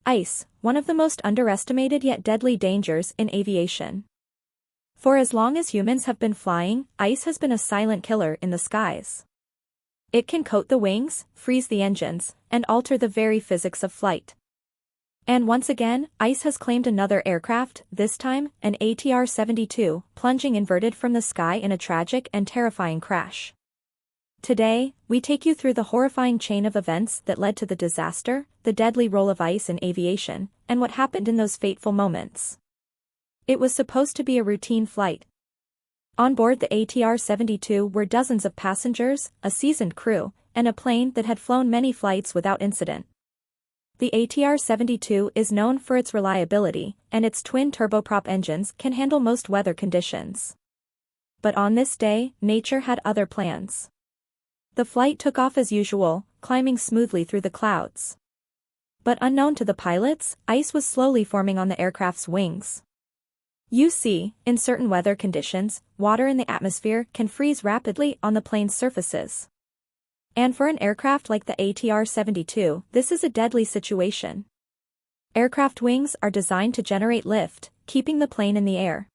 Ice, one of the most underestimated yet deadly dangers in aviation. For as long as humans have been flying, ice has been a silent killer in the skies. It can coat the wings, freeze the engines, and alter the very physics of flight. And once again, ice has claimed another aircraft, this time, an ATR-72, plunging inverted from the sky in a tragic and terrifying crash. Today, we take you through the horrifying chain of events that led to the disaster, the deadly role of ice in aviation, and what happened in those fateful moments. It was supposed to be a routine flight. On board the ATR-72 were dozens of passengers, a seasoned crew, and a plane that had flown many flights without incident. The ATR-72 is known for its reliability, and its twin turboprop engines can handle most weather conditions. But on this day, nature had other plans. The flight took off as usual, climbing smoothly through the clouds. But unknown to the pilots, ice was slowly forming on the aircraft's wings. You see, in certain weather conditions, water in the atmosphere can freeze rapidly on the plane's surfaces. And for an aircraft like the ATR-72, this is a deadly situation. Aircraft wings are designed to generate lift, keeping the plane in the air.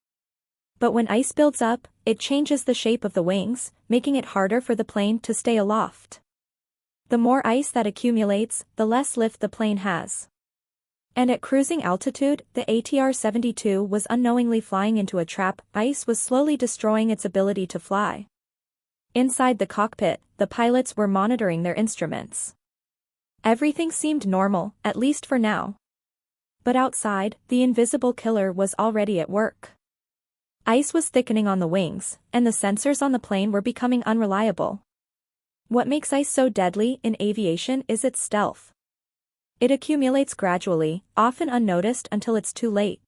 But when ice builds up, it changes the shape of the wings, making it harder for the plane to stay aloft. The more ice that accumulates, the less lift the plane has. And at cruising altitude, the ATR-72 was unknowingly flying into a trap. Ice was slowly destroying its ability to fly. Inside the cockpit, the pilots were monitoring their instruments. Everything seemed normal, at least for now. But outside, the invisible killer was already at work. Ice was thickening on the wings, and the sensors on the plane were becoming unreliable. What makes ice so deadly in aviation is its stealth. It accumulates gradually, often unnoticed until it's too late.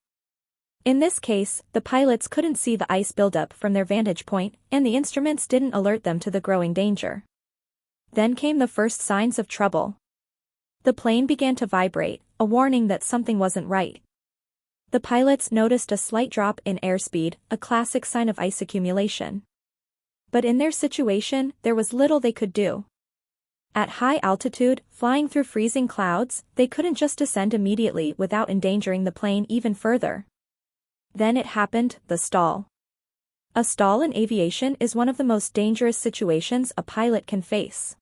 In this case, the pilots couldn't see the ice buildup from their vantage point, and the instruments didn't alert them to the growing danger. Then came the first signs of trouble. The plane began to vibrate, a warning that something wasn't right. The pilots noticed a slight drop in airspeed, a classic sign of ice accumulation. But in their situation, there was little they could do. At high altitude, flying through freezing clouds, they couldn't just descend immediately without endangering the plane even further. Then it happened, the stall. A stall in aviation is one of the most dangerous situations a pilot can face.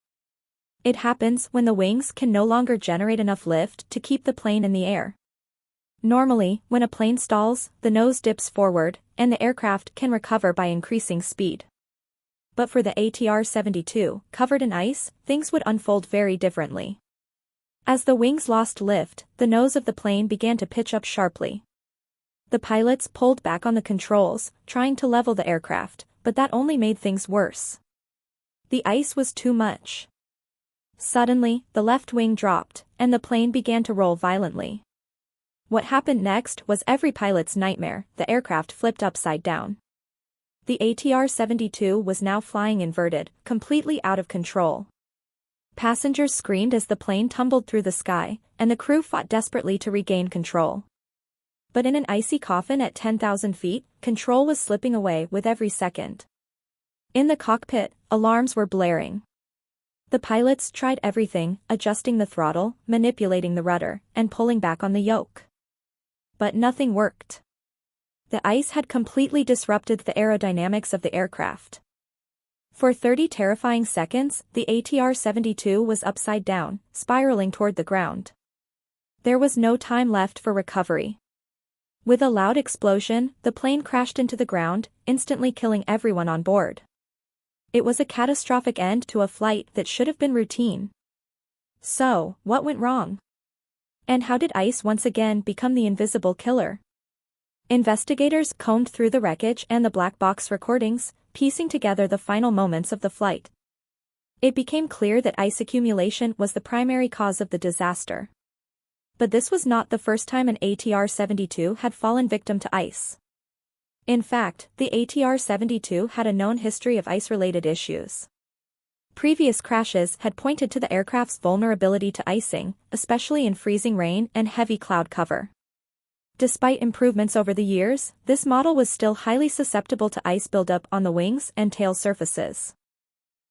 It happens when the wings can no longer generate enough lift to keep the plane in the air. Normally, when a plane stalls, the nose dips forward, and the aircraft can recover by increasing speed. But for the ATR-72, covered in ice, things would unfold very differently. As the wings lost lift, the nose of the plane began to pitch up sharply. The pilots pulled back on the controls, trying to level the aircraft, but that only made things worse. The ice was too much. Suddenly, the left wing dropped, and the plane began to roll violently. What happened next was every pilot's nightmare. The aircraft flipped upside down. The ATR-72 was now flying inverted, completely out of control. Passengers screamed as the plane tumbled through the sky, and the crew fought desperately to regain control. But in an icy coffin at 10,000 feet, control was slipping away with every second. In the cockpit, alarms were blaring. The pilots tried everything, adjusting the throttle, manipulating the rudder, and pulling back on the yoke. But nothing worked. The ice had completely disrupted the aerodynamics of the aircraft. For 30 terrifying seconds, the ATR-72 was upside down, spiraling toward the ground. There was no time left for recovery. With a loud explosion, the plane crashed into the ground, instantly killing everyone on board. It was a catastrophic end to a flight that should have been routine. So, what went wrong? And how did ice once again become the invisible killer? Investigators combed through the wreckage and the black box recordings, piecing together the final moments of the flight. It became clear that ice accumulation was the primary cause of the disaster. But this was not the first time an ATR-72 had fallen victim to ice. In fact, the ATR-72 had a known history of ice-related issues. Previous crashes had pointed to the aircraft's vulnerability to icing, especially in freezing rain and heavy cloud cover. Despite improvements over the years, this model was still highly susceptible to ice buildup on the wings and tail surfaces.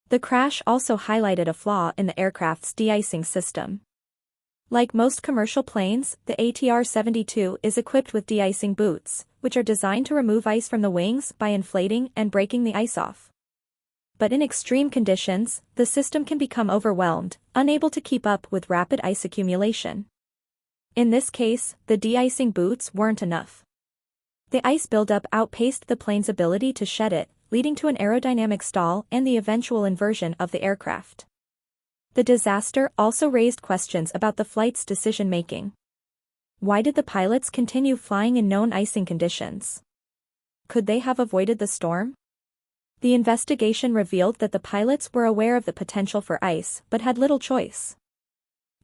The crash also highlighted a flaw in the aircraft's de-icing system. Like most commercial planes, the ATR-72 is equipped with de-icing boots, which are designed to remove ice from the wings by inflating and breaking the ice off. But in extreme conditions, the system can become overwhelmed, unable to keep up with rapid ice accumulation. In this case, the de-icing boots weren't enough. The ice buildup outpaced the plane's ability to shed it, leading to an aerodynamic stall and the eventual inversion of the aircraft. The disaster also raised questions about the flight's decision-making. Why did the pilots continue flying in known icing conditions? Could they have avoided the storm? The investigation revealed that the pilots were aware of the potential for ice but had little choice.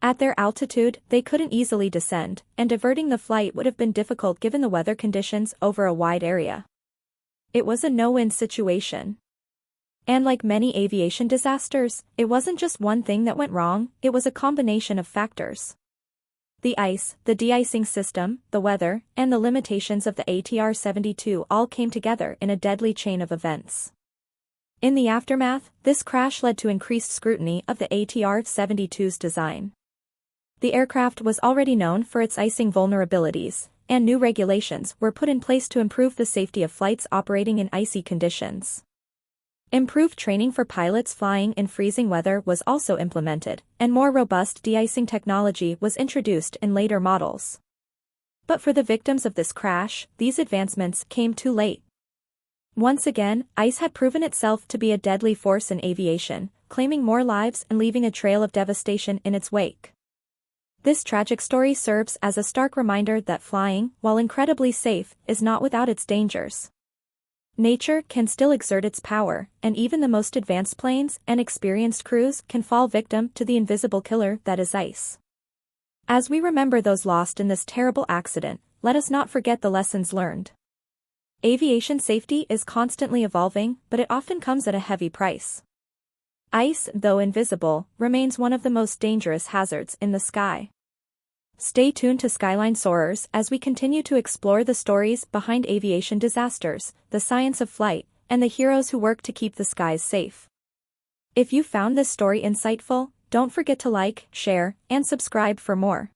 At their altitude, they couldn't easily descend, and diverting the flight would have been difficult given the weather conditions over a wide area. It was a no-win situation. And like many aviation disasters, it wasn't just one thing that went wrong, it was a combination of factors. The ice, the de-icing system, the weather, and the limitations of the ATR-72 all came together in a deadly chain of events. In the aftermath, this crash led to increased scrutiny of the ATR-72's design. The aircraft was already known for its icing vulnerabilities, and new regulations were put in place to improve the safety of flights operating in icy conditions. Improved training for pilots flying in freezing weather was also implemented, and more robust de-icing technology was introduced in later models. But for the victims of this crash, these advancements came too late. Once again, ice had proven itself to be a deadly force in aviation, claiming more lives and leaving a trail of devastation in its wake. This tragic story serves as a stark reminder that flying, while incredibly safe, is not without its dangers. Nature can still exert its power, and even the most advanced planes and experienced crews can fall victim to the invisible killer that is ice. As we remember those lost in this terrible accident, let us not forget the lessons learned. Aviation safety is constantly evolving, but it often comes at a heavy price. Ice, though invisible, remains one of the most dangerous hazards in the sky. Stay tuned to Skyline Soarers as we continue to explore the stories behind aviation disasters, the science of flight, and the heroes who work to keep the skies safe. If you found this story insightful, don't forget to like, share, and subscribe for more.